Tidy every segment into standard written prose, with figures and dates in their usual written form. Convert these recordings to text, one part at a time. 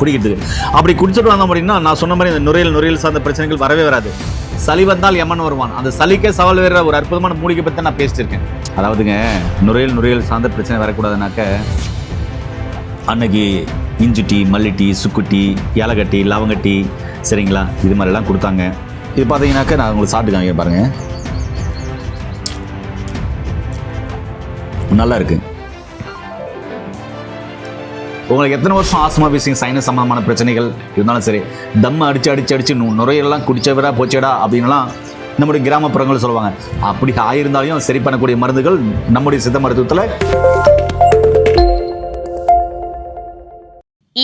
குடிக்கிறதுக்கு அப்படி குடிச்சிட்டு வந்தோம் அப்படின்னா நான் சொன்ன மாதிரி இந்த நுரையீரல் சார்ந்த பிரச்சனைகள் வரவே வராது. சளி வந்தால் எமன் வருவான். அந்த சளிக்கே சவால் வேற ஒரு அற்புதமான மூலிகை பற்றி நான் பேசிட்டு இருக்கேன். அதாவதுங்க நுரையீரல் சார்ந்த பிரச்சனை வரக்கூடாதுனாக்க அன்னைக்கு இஞ்சி டீ, மல்லி டீ, சுக்கு டீ, ஏலக்கட்டி, லவங்கட்டி, சரிங்களா, இது மாதிரிலாம் கொடுத்தாங்க. இது பார்த்தீங்கன்னாக்க நான் உங்களுக்கு சாப்பிட்டு காமிக்க பாருங்கள், நல்லா இருக்கு. உங்களுக்கு எத்தனை வருஷம் ஆஸ்மா, வீசிங், சைனஸ் சம்பந்தமான பிரச்சனைகள் இருந்தாலும் சரி, தம் அடிச்சு நுரையெல்லாம் குடிச்சவிடா போச்சேடா அப்படின்லாம் நம்முடைய கிராமப்புறங்கள் சொல்லுவாங்க. அப்படி ஆயிருந்தாலையும் சரி பண்ணக்கூடிய மருந்துகள் நம்முடைய சித்த மருத்துவத்தில்.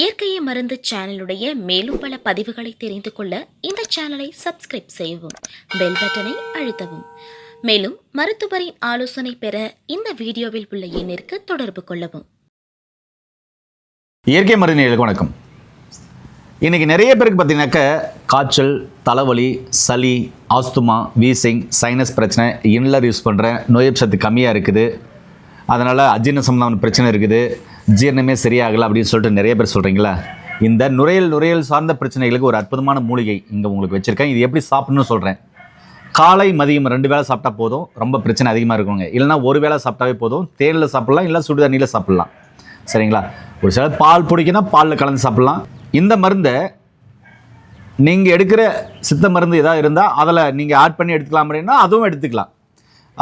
இயற்கையை மருந்து சேனலுடைய மேலும் பல பதிவுகளை தெரிந்து கொள்ள இந்த சேனலை சப்ஸ்கிரைப் செய்யவும், பெல் பட்டனை அழுத்தவும். மேலும் மருத்துவரின் ஆலோசனை பெற இந்த வீடியோவில் உள்ள எண்ணிற்கு தொடர்பு கொள்ளவும். இயற்கை மருந்துகளுக்கு வணக்கம். இன்றைக்கி நிறைய பேருக்கு பார்த்தீங்கன்னாக்க காய்ச்சல், தலைவலி, சளி, ஆஸ்துமா, வீசிங், சைனஸ் பிரச்சனை, இன்லர் யூஸ் பண்ணுறேன், நோய் சத்து கம்மியாக இருக்குது, அதனால் அஜீரண சம்பந்தமான பிரச்சனை இருக்குது, ஜீரணமே சரியாகலை அப்படின்னு சொல்லிட்டு நிறைய பேர் சொல்கிறீங்களா. இந்த நுரையீரல் சார்ந்த பிரச்சனைகளுக்கு ஒரு அற்புதமான மூலிகை இங்கே உங்களுக்கு வச்சுருக்கேன். இது எப்படி சாப்பிடணும்னு சொல்கிறேன். காலை மதியம் 2 வேளை சாப்பிட்டா போதும், ரொம்ப பிரச்சனை அதிகமாக இருக்குங்க. இல்லைனா ஒரு வேளை சாப்பிட்டாவே போதும். தேனில் சாப்பிட்லாம், இல்லை சுடு தண்ணியில் சாப்பிட்லாம், சரிங்களா. ஒரு சில பால் பிடிக்குன்னா பாலில் கலந்து சாப்பிட்லாம். இந்த மருந்தை நீங்கள் எடுக்கிற சித்த மருந்து எதாவது இருந்தால் அதில் நீங்கள் ஆட் பண்ணி எடுத்துக்கலாம் அப்படின்னா அதுவும் எடுத்துக்கலாம்.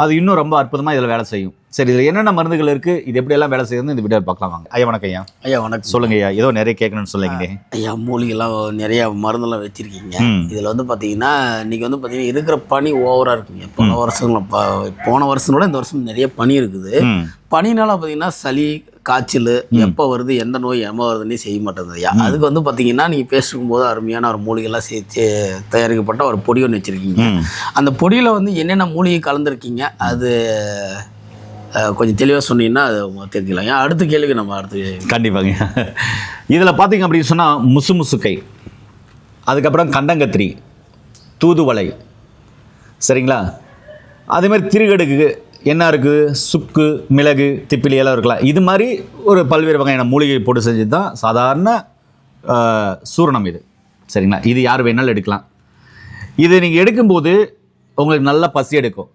அது இன்னும் ரொம்ப அற்புதமாக இதில் வேலை செய்யும். சரி, இதில் என்னென்ன மருந்துகள் இருக்குது, இது எப்படியெல்லாம் வேலை செய்யுதுன்னு இந்த வீடியோ பார்க்கலாம் வாங்க. ஐயா வணக்கம். ஐயா வணக்கம். சொல்லுங்க ஐயா, ஏதோ நிறைய கேட்கணும்னு சொல்லுங்க. ஐயா மூலிகைலாம் நிறையா மருந்தெல்லாம் வச்சுருக்கீங்க. இதில் பார்த்தீங்கன்னா இன்றைக்கி பார்த்தீங்கன்னா இருக்கிற பனி ஓவராக இருக்குங்க. போன வருஷங்களோட இந்த வருஷம் நிறைய பனி இருக்குது. பனினால பார்த்தீங்கன்னா சளி, காய்ச்சல் எப்போ வருது, எந்த நோய் எம்ம வருதுன்னே செய்ய மாட்டேங்குது ஐயா. அதுக்கு பார்த்தீங்கன்னா நீங்கள் பேசிக்கும் போது அருமையான ஒரு மூலிகைலாம் சேர்த்து தயாரிக்கப்பட்ட ஒரு பொடி ஒன்று வச்சுருக்கீங்க. அந்த பொடியில் என்னென்ன மூலிகை கலந்துருக்கீங்க அது கொஞ்சம் தெளிவாக சொன்னீங்கன்னா அது தெரிஞ்சுக்கலாம். ஏன் அடுத்த கேள்விக்கு நம்ம அடுத்து கண்டிப்பாங்க. இதில் பார்த்தீங்க அப்படின்னு சொன்னால் முசுமுசுக்கை, அதுக்கப்புறம் கண்டங்கத்திரி, தூதுவளை, சரிங்களா. அதேமாதிரி திருகடுக்கு என்ன இருக்குது, சுக்கு, மிளகு, திப்பிலி எல்லாம் இருக்கலாம். இது மாதிரி ஒரு பல்வேறு வகையான மூலிகை போட்டு செஞ்சது தான் சாதாரண சூரணம் இது, சரிங்களா. இது யார் வேணாலும் எடுக்கலாம். இது நீங்கள் எடுக்கும்போது உங்களுக்கு நல்லா பசி எடுக்கும்,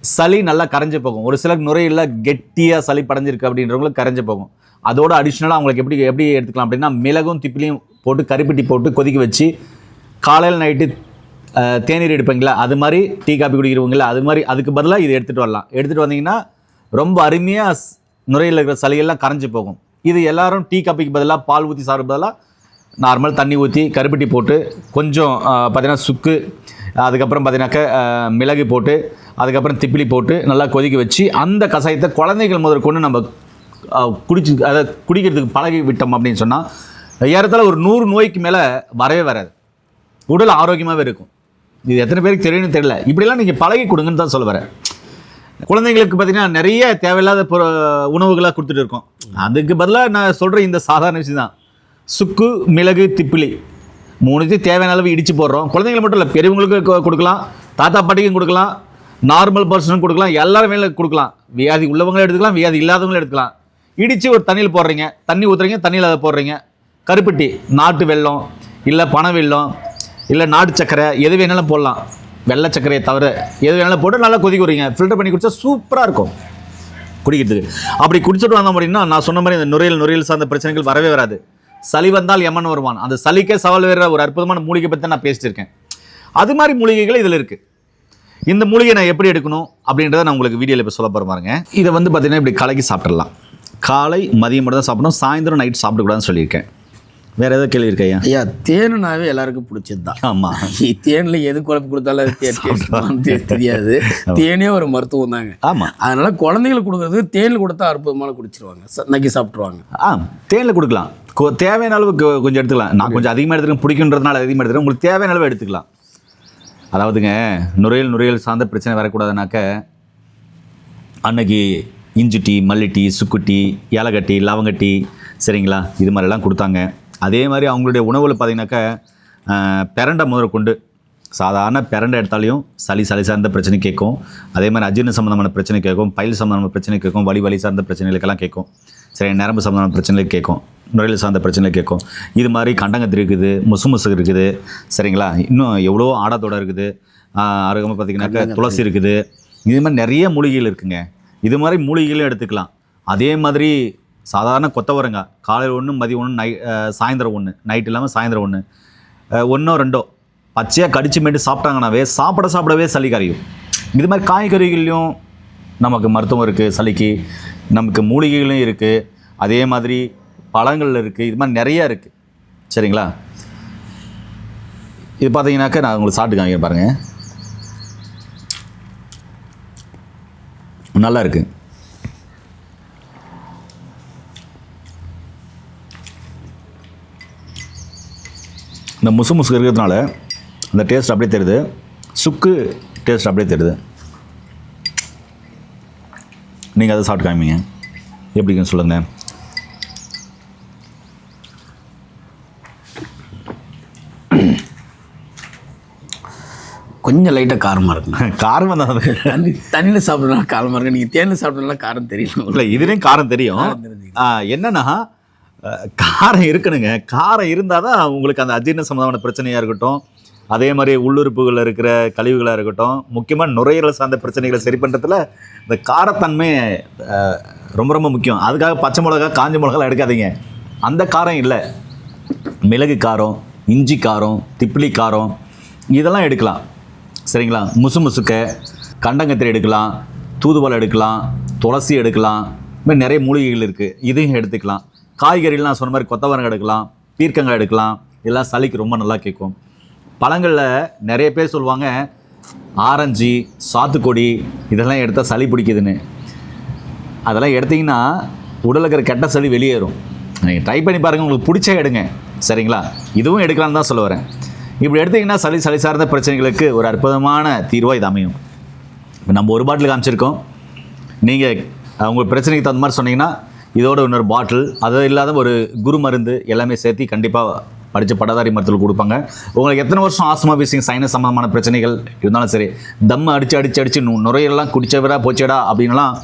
சளி நல்லா கரைஞ்சி போகும். ஒரு சிலருக்கு நுரையில் கெட்டியாக சளி படைஞ்சிருக்கு அப்படின்றவங்களுக்கு கரைஞ்சி போகும். அதோட அடிஷ்னலாக அவங்களுக்கு எப்படி எடுத்துக்கலாம் அப்படின்னா, மிளகும் திப்பிலியும் போட்டு கருப்பட்டி போட்டு கொதிக்க வச்சு காலையில் நைட்டு தேநீர் எடுப்பீங்களா, அது மாதிரி டீ காப்பி குடிக்கிறவங்களா, அது மாதிரி அதுக்கு பதிலாக இது எடுத்துகிட்டு வரலாம். எடுத்துகிட்டு வந்தீங்கன்னா ரொம்ப அருமையாக நுரையில் இருக்கிற சளியெல்லாம் கரைஞ்சி போகும். இது எல்லோரும் டீ காப்பிக்கு பதிலாக பால் ஊற்றி சாப்பிட்ற பதிலாக நார்மல் தண்ணி ஊற்றி கருப்பட்டி போட்டு கொஞ்சம் பார்த்தீங்கன்னா சுக்கு, அதுக்கப்புறம் பார்த்தீங்கன்னாக்க மிளகு போட்டு, அதுக்கப்புறம் திப்பிலி போட்டு நல்லா கொதிக்க வச்சு அந்த கஷாயத்தை குழந்தைகள் முதற்கொண்டு நம்ம அதை குடிக்கிறதுக்கு பழகி விட்டோம் அப்படின்னு சொன்னால் ஏறத்தாழ ஒரு 100 நோய்க்கு மேலே வரவே வராது. உடல் ஆரோக்கியமாகவே இருக்கும். இது எத்தனை பேருக்கு தெரியும்னு தெரியல. இப்படிலாம் நீங்கள் பழகி கொடுங்கன்னு தான் சொல்ல வரேன். குழந்தைங்களுக்கு பார்த்தீங்கன்னா நிறைய தேவையில்லாத உணவுகளாக கொடுத்துட்டு இருக்கோம். அதுக்கு பதிலாக நான் சொல்கிற இந்த சாதாரண விஷயம் தான். சுக்கு, மிளகு, திப்பிலி 3த்தையும் தேவையான அளவு இடித்து போடுறோம். குழந்தைங்களுக்கு மட்டும் இல்லை, பெரியவங்களுக்கு கொடுக்கலாம், தாத்தா பாட்டிக்கும் கொடுக்கலாம், நார்மல் பர்சனுக்கும் கொடுக்கலாம், எல்லாரும் மேலே கொடுக்கலாம். வியாதி உள்ளவங்களும் எடுத்துக்கலாம், வியாதி இல்லாதவங்களும் எடுத்துக்கலாம். இடித்து ஒரு தண்ணியில் போடுறீங்க, தண்ணி ஊற்றுறீங்க, தண்ணியில் அதை போடுறீங்க. கருப்பட்டி, நாட்டு வெல்லம், இல்லை பனை வெல்லம், இல்லை நாட்டு சக்கரை, எது வேணாலும் போடலாம். வெள்ளை சக்கரையை தவிர எது வேணாலும் போட்டு நல்லா கொதிக்க விடுறீங்க. ஃபில்டர் பண்ணி குடித்தா சூப்பராக இருக்கும் குடிக்கிறதுக்கு. அப்படி குடிச்சிட்டு வந்தோம் அப்படின்னா நான் சொன்ன மாதிரி இந்த நுரையீரல் சார்ந்த பிரச்சனைகள் வரவே வராது. சளி வந்தால் எமன் வருவான். அந்த சளிக்கே சவால் வேற ஒரு அற்புதமான மூலிகை பற்றி நான் பேசிட்டு இருக்கேன். அது மாதிரி மூலிகைகள் இதில் இருக்குது. இந்த மூலிகை நான் எப்படி எடுக்கணும் அப்படின்றத நான் உங்களுக்கு வீடியோவில் இப்போ சொல்ல போகிற பாருங்க. இதை பார்த்தீங்கன்னா இப்படி கலக்கி சாப்பிட்றலாம். காலை மதியம் மட்டும் தான் சாப்பிடணும், சாயந்தரம் நைட் சாப்பிடக்கூடாதுன்னு சொல்லியிருக்கேன். வேறு ஏதாவது கேள்வி இருக்கா? ஐயா தேனுனாவே எல்லாருக்கும் பிடிச்சது தான். ஆமாம், தேனில் எது குழம்பு கொடுத்தாலும் தெரியாது. தேனே ஒரு மருத்துவம் தாங்க. ஆமாம், அதனால் குழந்தைங்களுக்கு கொடுக்குறது தேனில் கொடுத்தா அற்புதமான குடிச்சிருவாங்க, நக்கி சாப்பிட்ருவாங்க. தேனில் கொடுக்கலாம். தேவையான அளவுக்கு கொஞ்சம் எடுத்துக்கலாம். நான் கொஞ்சம் அதிகமாக எடுத்துக்கிறேன், பிடிக்குன்றதுனால அதிகமாக எடுத்துக்கிறேன். உங்களுக்கு தேவையான அளவு எடுத்துக்கலாம். அதாவதுங்க நுரையீரல் சார்ந்த பிரச்சனை வரக்கூடாதுனாக்க அன்னைக்கு இஞ்சி டீ, மல்லி டீ, சுக்கு டீ, ஏலக்கட்டி, லவங்கட்டி, சரிங்களா, இது மாதிரிலாம் கொடுத்தாங்க. அதே மாதிரி அவங்களுடைய உணவில் பார்த்தீங்கன்னாக்கா பிரண்டை முதற்கொண்டு சாதாரண பிரண்டை எடுத்தாலையும் சளி சார்ந்த பிரச்சனை கேட்கும். அதே மாதிரி அஜீரண சம்பந்தமான பிரச்சனை கேட்கும், பயில் சம்பந்தமான பிரச்சனை கேட்கும், வலி சார்ந்த பிரச்சனைகளுக்கெல்லாம் கேட்கும். சரி, நரம்பு சம்பந்தமான பிரச்சனைகள் கேட்கும், நுரையீரல் சார்ந்த பிரச்சனைகள் கேட்கும். இது மாதிரி கண்டங்கத்திரி இருக்குது, முசு இருக்குது, சரிங்களா. இன்னும் எவ்வளோ ஆடாத்தோட இருக்குது, அதுக்கப்புறம் பார்த்திங்கனாக்கா துளசி இருக்குது. இது மாதிரி நிறைய மூலிகைகள் இருக்குங்க. இது மாதிரி மூலிகைகளும் எடுத்துக்கலாம். அதே மாதிரி சாதாரண கொத்தவரங்காய் காலையில் 1, மதியம் 1, சாயந்தரம் 1, நைட் இல்லாமல் சாயந்தரம் 1, 1 2 பச்சையாக கடிச்சு மேட்டு சாப்பிட்டாங்கன்னாவே சாப்பிடவே சளி கரையும். இது மாதிரி காய்கறிகள்லையும் நமக்கு மருத்துவம் இருக்குது, சளிக்கு. நமக்கு மூலிகைகளும் இருக்குது, அதே மாதிரி பழங்கள் இருக்குது. இது மாதிரி நிறையா இருக்குது, சரிங்களா. இது பார்த்தீங்கன்னாக்கா நான் உங்களுக்கு சாப்பிட்டு காமிக்கிறேன் பாருங்கள், நல்லா இருக்குது. இந்த முசு இருக்கிறதுனால அந்த டேஸ்ட் அப்படியே தெரியுது, சுக்கு டேஸ்ட் அப்படியே தெரியுது. நீங்கள் அதை சாப்பிட்டு காமிங்க, எப்படின்னு சொல்லுங்கள். கொஞ்சம் லைட்டாக காரமாக இருக்குங்க. காரமாக தான் தண்ணியில் சாப்பிட்றதுனால காரமாக இருக்கு. நீங்கள் தேனில் சாப்பிட்றதுனால காரம் தெரியல. இல்லை, இதுலேயும் காரம் தெரியும். என்னென்னா காரம் இருக்கணுங்க. காரம் இருந்தால் தான் உங்களுக்கு அந்த அஜீரண சம்பந்தமான பிரச்சனையாக இருக்கட்டும், அதே மாதிரி உள்ளுறுப்புகளில் இருக்கிற கழிவுகளாக இருக்கட்டும், முக்கியமாக நுரையீரல் சார்ந்த பிரச்சனைகளை சரி பண்ணுறதுல இந்த காரத்தன்மை ரொம்ப ரொம்ப முக்கியம். அதுக்காக பச்சை மிளகா, காஞ்ச மிளகாலாம் எடுக்காதீங்க. அந்த காரம் இல்லை, மிளகு காரம், இஞ்சி காரம், திப்பிலி காரம் இதெல்லாம் எடுக்கலாம், சரிங்களா. முசுக்க, கண்டங்கத்திரி எடுக்கலாம், தூதுவளை எடுக்கலாம், துளசி எடுக்கலாம். இது மாதிரி நிறைய மூலிகைகள் இருக்குது, இதையும் எடுத்துக்கலாம். காய்கறிகள் நான் சொன்ன மாதிரி கொத்தவரங்காய் எடுக்கலாம், பீர்க்கங்காய் எடுக்கலாம். இதெல்லாம் சளிக்கு ரொம்ப நல்லா கேட்கும். பழங்களில் நிறைய பேர் சொல்லுவாங்க ஆரஞ்சு, சாத்துக்கொடி இதெல்லாம் எடுத்தால் சளி பிடிக்குதுன்னு. அதெல்லாம் எடுத்திங்கன்னா உடலில் இருக்கிற கெட்ட சளி வெளியேறும். நீங்கள் ட்ரை பண்ணி பாருங்கள், உங்களுக்கு பிடிச்சே எடுங்க, சரிங்களா. இதுவும் எடுக்கலான்னு தான் சொல்ல வரேன். இப்படி எடுத்திங்கன்னா சளி சார்ந்த பிரச்சனைகளுக்கு ஒரு அற்புதமான தீர்வாக இது அமையும். இப்போ நம்ம ஒரு பாட்டில் காமிச்சிருக்கோம். நீங்கள் உங்கள் பிரச்சனைக்கு தகுந்த மாதிரி சொன்னீங்கன்னா இதோட இன்னொரு பாட்டில், அது இல்லாத ஒரு குரு மருந்து எல்லாமே சேர்த்து கண்டிப்பாக படித்த பட்டதாரி மருத்துவர்கள் கொடுப்பாங்க. உங்களுக்கு எத்தனை வருஷம் ஆஸ்மா, வீசிங், சைனஸ் சம்பந்தமான பிரச்சனைகள் இருந்தாலும் சரி, தம்மை அடித்து நுரையெல்லாம் குடிச்சவரா போச்சடா அப்படின்லாம்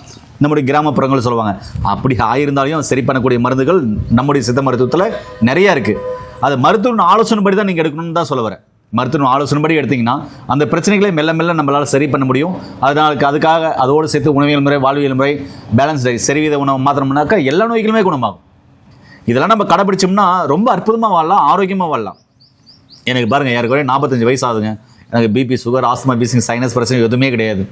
நம்முடைய கிராமப்புறங்கள் சொல்லுவாங்க. அப்படி ஆயிருந்தாலையும் சரி பண்ணக்கூடிய மருந்துகள் நம்முடைய சித்த மருத்துவத்தில் நிறையா இருக்குது. அது மருத்துவ ஆலோசனைப்படி தான் நீங்கள் எடுக்கணும்னு தான் சொல்ல வரேன். மருத்துவ ஆலோசனைப்படி எடுத்திங்கன்னா அந்த பிரச்சனைகளை மெல்ல மெல்ல நம்மளால் சரி பண்ண முடியும். அதுக்காக அதோடு சேர்த்து உணவியல் முறை, வாழ்வியல் முறை, பேலன்ஸ் டயட், சரிவித உணவு மாத்திரம்னாக்கா எல்லா நோய்களுமே குணமாகும். இதெல்லாம் நம்ம கடைப்பிடிச்சோம்னா ரொம்ப அற்புதமாக வாழலாம், ஆரோக்கியமாக வாழலாம். எனக்கு பாருங்கள், யாருக்குறைய 45 வயசு ஆகுதுங்க. எனக்கு BP, sugar, asthma, wheezing, sinus பிரச்சனை எதுவுமே கிடையாது.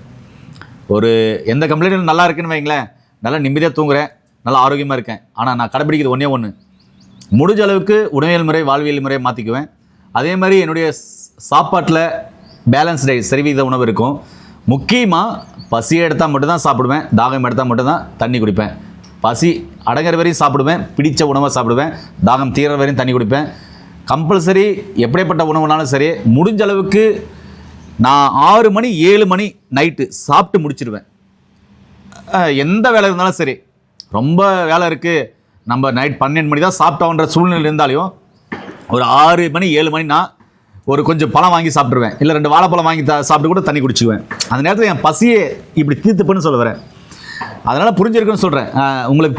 ஒரு எந்த கம்ப்ளைண்ட்டும் நல்லா இருக்குன்னு வைங்களேன், நல்லா நிம்மதியாக தூங்குறேன், நல்லா ஆரோக்கியமாக இருக்கேன். ஆனால் நான் கடைப்பிடிக்கிறது ஒன்று, முடிஞ்ச அளவுக்கு உணவியல் முறை, வாழ்வியல் முறையை மாற்றிக்குவேன். அதே மாதிரி என்னுடைய சாப்பாட்டில் பேலன்ஸ் டயட், சரிவித உணவு இருக்கும். முக்கியமாக பசியை எடுத்தால் மட்டும்தான் சாப்பிடுவேன், தாகம் எடுத்தால் மட்டும்தான் தண்ணி குடிப்பேன். பசி அடங்குற வரையும் சாப்பிடுவேன், பிடித்த உணவை சாப்பிடுவேன், தாகம் தீர வரையும் தண்ணி குடிப்பேன். கம்பல்சரி எப்படிப்பட்ட உணவுனாலும் சரி, முடிஞ்ச அளவுக்கு நான் 6 மணி 7 மணி நைட்டு சாப்பிட்டு முடிச்சிடுவேன். எந்த வேலை இருந்தாலும் சரி, ரொம்ப வேலை இருக்குது, நம்ம நைட் 12 மணி தான் சாப்பிட்டோன்ற சூழ்நிலை இருந்தாலையும் ஒரு 6 மணி 7 மணினா ஒரு கொஞ்சம் பழம் வாங்கி சாப்பிட்ருவேன், இல்லை 2 வாழைப்பழம் வாங்கி சாப்பிட்டு கூட தண்ணி குடிச்சுக்குவேன். அந்த நேரத்தில் என் பசியே இப்படி தீர்த்துப்பேன்னு சொல்ல வரேன். அதனால் புரிஞ்சிருக்குன்னு சொல்கிறேன். உங்களுக்கு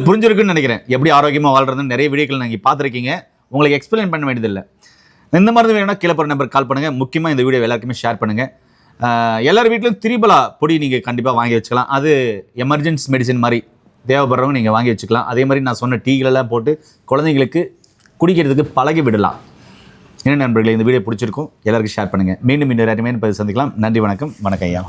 புரிஞ்சிருக்குன்னு நினைக்கிறேன் எப்படி ஆரோக்கியமாக வாழ்கிறதுன்னு. நிறைய வீடியோக்கள் நீங்கள் பார்த்துருக்கீங்க, உங்களுக்கு எக்ஸ்பிளைன் பண்ண வேண்டியதில்லை. இந்த மாதிரி வேணும்னா கீழே போகிற நம்பர் கால் பண்ணுங்கள். முக்கியமாக இந்த வீடியோ எல்லாருக்குமே ஷேர் பண்ணுங்கள். எல்லார் வீட்லையும் திரிபலா பொடி நீங்கள் கண்டிப்பாக வாங்கி வச்சுக்கலாம். அது எமர்ஜென்சி மெடிசன் மாதிரி தேவைப்படுறவங்க நீங்கள் வாங்கி வச்சுக்கலாம். அதே மாதிரி நான் சொன்ன டீகளெல்லாம் போட்டு குழந்தைங்களுக்கு குடிக்கிறதுக்கு பழகி விடலாம். என்ன நண்பர்களே, இந்த வீடியோ பிடிச்சிருக்கும், எல்லாருக்கும் ஷேர் பண்ணுங்கள். மீண்டும் இன்னொரு அருமையான பதிவு சந்திக்கலாம். நன்றி, வணக்கம். வணக்கம் ஐயா.